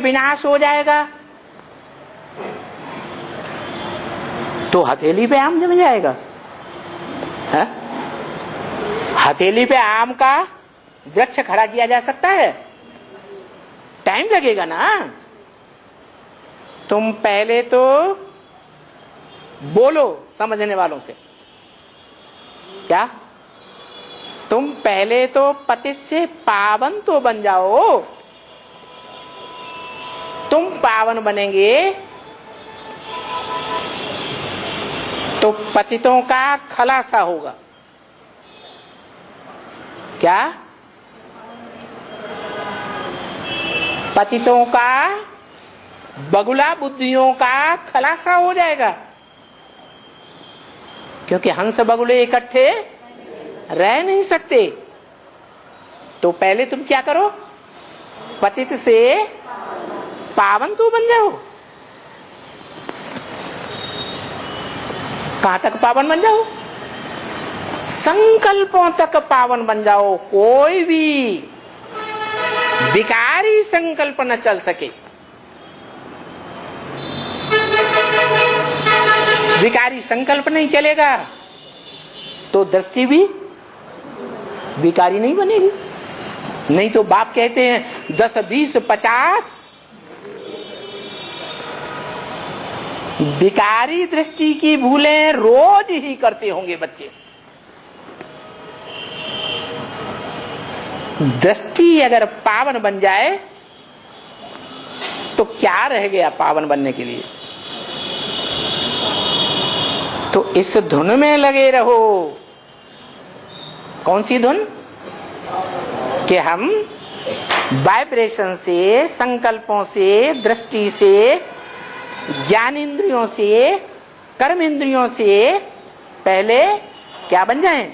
विनाश हो जाएगा तो हथेली पे आम जम जाएगा। है? हथेली पे आम का वृक्ष खड़ा किया जा सकता है? टाइम लगेगा ना। तुम पहले तो बोलो समझने वालों से, क्या तुम पहले तो पति से पावन तो बन जाओ। तुम पावन बनेंगे तो पतितों का खलासा होगा। क्या? पतितों का बगुला बुद्धियों का खलासा हो जाएगा, क्योंकि हंस बगुले इकट्ठे रह नहीं सकते। तो पहले तुम क्या करो, पतित से पावन तो बन जाओ। कहां तक पावन बन जाओ? संकल्पों तक पावन बन जाओ। कोई भी विकारी संकल्प न चल सके। विकारी संकल्प नहीं चलेगा तो दृष्टि भी विकारी नहीं बनेगी। नहीं तो बाप कहते हैं 10, 20, 50 विकारी दृष्टि की भूलें रोज ही करते होंगे बच्चे। दृष्टि अगर पावन बन जाए तो क्या रह गया पावन बनने के लिए? तो इस धुन में लगे रहो। कौन सी धुन? कि हम वाइब्रेशन से, संकल्पों से, दृष्टि से, ज्ञान इंद्रियों से, कर्म इंद्रियों से पहले क्या बन जाएं?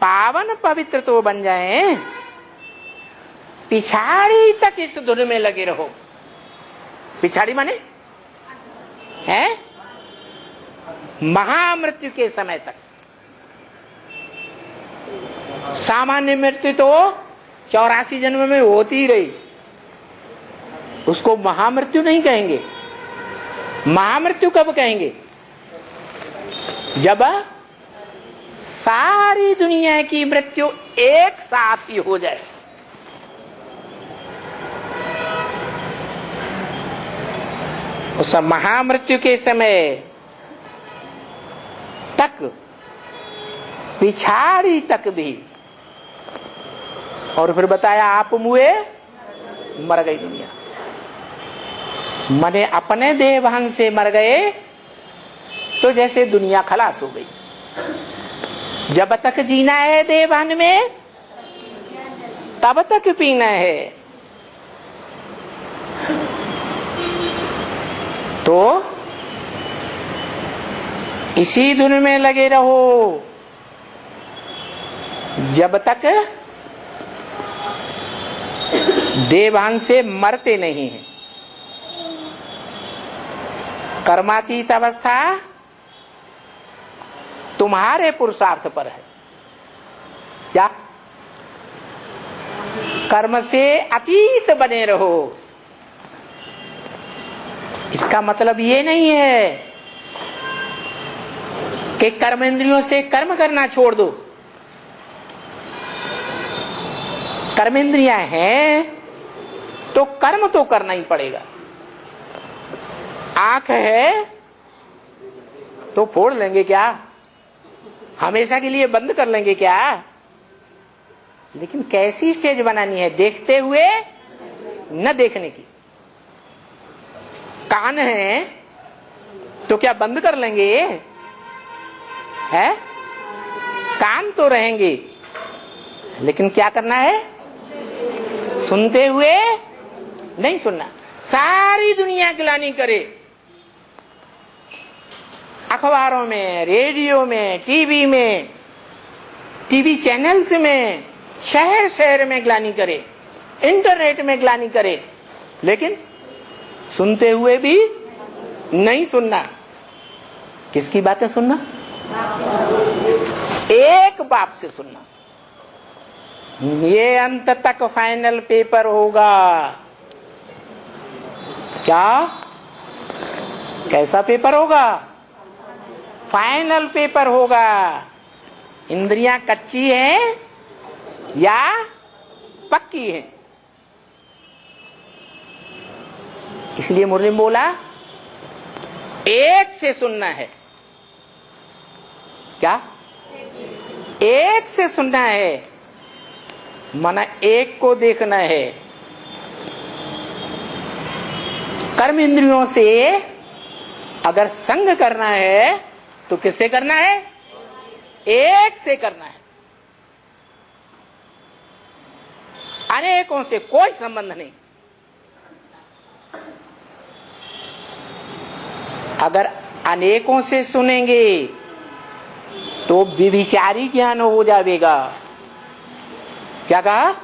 पावन पवित्र तो बन जाएं। पिछाड़ी तक इस धुन में लगे रहो। पिछाड़ी माने है महामृत्यु के समय तक। सामान्य मृत्यु तो 84 जन्म में होती रही, उसको महामृत्यु नहीं कहेंगे। महामृत्यु कब कहेंगे? जब सारी दुनिया की मृत्यु एक साथ ही हो जाए। उस महामृत्यु के समय तक पिछाड़ी तक भी। और फिर बताया आप मुए मर गई दुनिया। मने अपने देवहन से मर गए तो जैसे दुनिया खलास हो गई। जब तक जीना है देवहन में तब तक पीना है। तो इसी धुन में लगे रहो जब तक देवहन से मरते नहीं हैं। कर्मातीत अवस्था तुम्हारे पुरुषार्थ पर है। क्या? कर्म से अतीत बने रहो। इसका मतलब ये नहीं है कि कर्मेंद्रियों से कर्म करना छोड़ दो। कर्मेंद्रियां हैं तो कर्म तो करना ही पड़ेगा। आंख है तो फोड़ लेंगे क्या? हमेशा के लिए बंद कर लेंगे क्या? लेकिन कैसी स्टेज बनानी है? देखते हुए न देखने की। कान है तो क्या बंद कर लेंगे? है? कान तो रहेंगे, लेकिन क्या करना है? सुनते हुए नहीं सुनना। सारी दुनिया गिलानी करे, अखबारों में, रेडियो में, टीवी चैनल्स में, शहर शहर में ग्लानी करे, इंटरनेट में ग्लानी करे, लेकिन सुनते हुए भी नहीं सुनना। किसकी बातें सुनना? एक बाप से सुनना। ये अंत तक फाइनल पेपर होगा। क्या कैसा पेपर होगा? फाइनल पेपर होगा। इंद्रियां कच्ची हैं या पक्की हैं? इसलिए मुरली में बोला एक से सुनना है। क्या? एक से सुनना है, माना एक को देखना है। कर्म इंद्रियों से अगर संग करना है तो किससे करना है? एक से करना है, अनेकों से कोई संबंध नहीं। अगर अनेकों से सुनेंगे तो विभिचारी ज्ञान हो जाएगा। क्या कहा?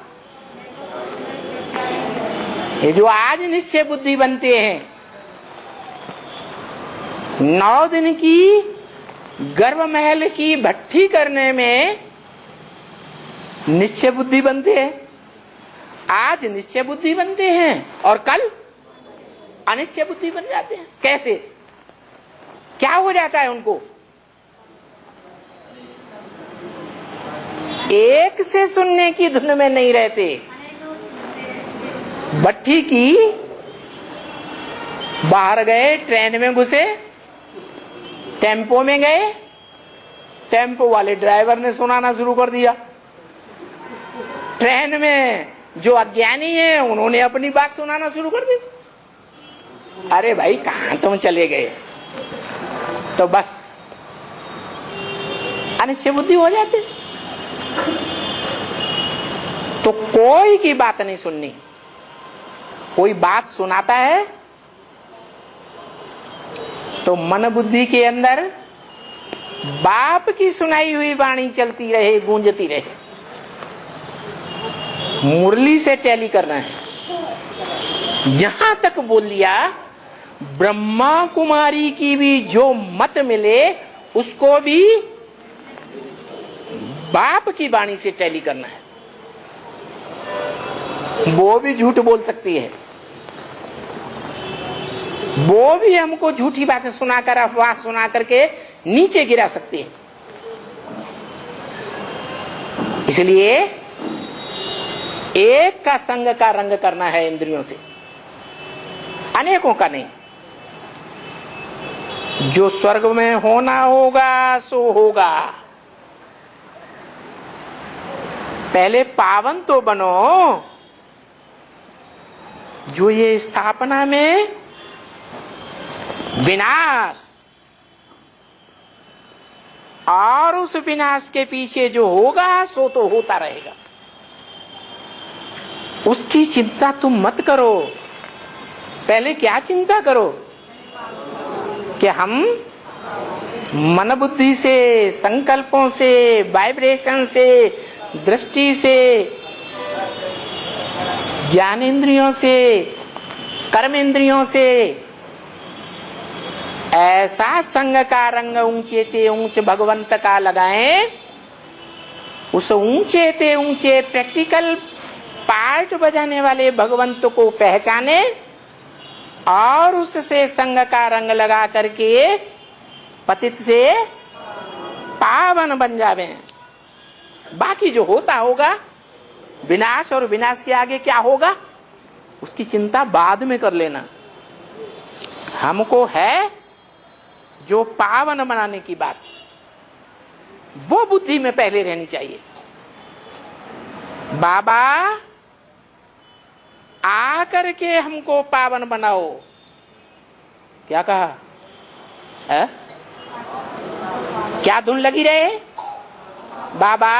ये जो आज निश्चय बुद्धि बनते हैं, 9 दिन की गर्भ महल की भट्ठी करने में निश्चय बुद्धि बनते हैं। आज निश्चय बुद्धि बनते हैं और कल अनिश्चय बुद्धि बन जाते हैं। कैसे? क्या हो जाता है उनको? एक से सुनने की धुन में नहीं रहते। भट्ठी की बाहर गए, ट्रेन में घुसे, टेम्पो में गए, टेम्पो वाले ड्राइवर ने सुनाना शुरू कर दिया। ट्रेन में जो अज्ञानी है उन्होंने अपनी बात सुनाना शुरू कर दी। अरे भाई कहां तुम चले गए? तो बस अनिश्चय बुद्धि हो जाती। तो कोई की बात नहीं सुननी। कोई बात सुनाता है तो मन बुद्धि के अंदर बाप की सुनाई हुई वाणी चलती रहे, गूंजती रहे। मुरली से टैली करना है। यहां तक बोल दिया ब्रह्मा कुमारी की भी जो मत मिले उसको भी बाप की वाणी से टैली करना है। वो भी झूठ बोल सकती है, वो भी हमको झूठी बातें सुनाकर, अफवाह सुना करके नीचे गिरा सकती है। इसलिए एक का संग का रंग करना है इंद्रियों से, अनेकों का नहीं। जो स्वर्ग में होना होगा सो होगा। पहले पावन तो बनो। जो ये स्थापना में विनाश और उस विनाश के पीछे जो होगा सो तो होता रहेगा, उसकी चिंता तुम मत करो। पहले क्या चिंता करो कि हम मन बुद्धि से, संकल्पों से, वाइब्रेशन से, दृष्टि से, ज्ञान इंद्रियों से, कर्म इंद्रियों से ऐसा संग का रंग ऊंचे ते ऊंच भगवंत का लगाएं। उस ऊंचे ते ऊंचे प्रैक्टिकल पार्ट बजाने वाले भगवंत को पहचाने और उससे संग का रंग लगा करके पतित से पावन बन जावे। बाकी जो होता होगा विनाश, और विनाश के आगे क्या होगा उसकी चिंता बाद में कर लेना। हमको है जो पावन बनाने की बात, वो बुद्धि में पहले रहनी चाहिए। बाबा आकर के हमको पावन बनाओ। क्या कहा है? क्या धुन लगी रहे? बाबा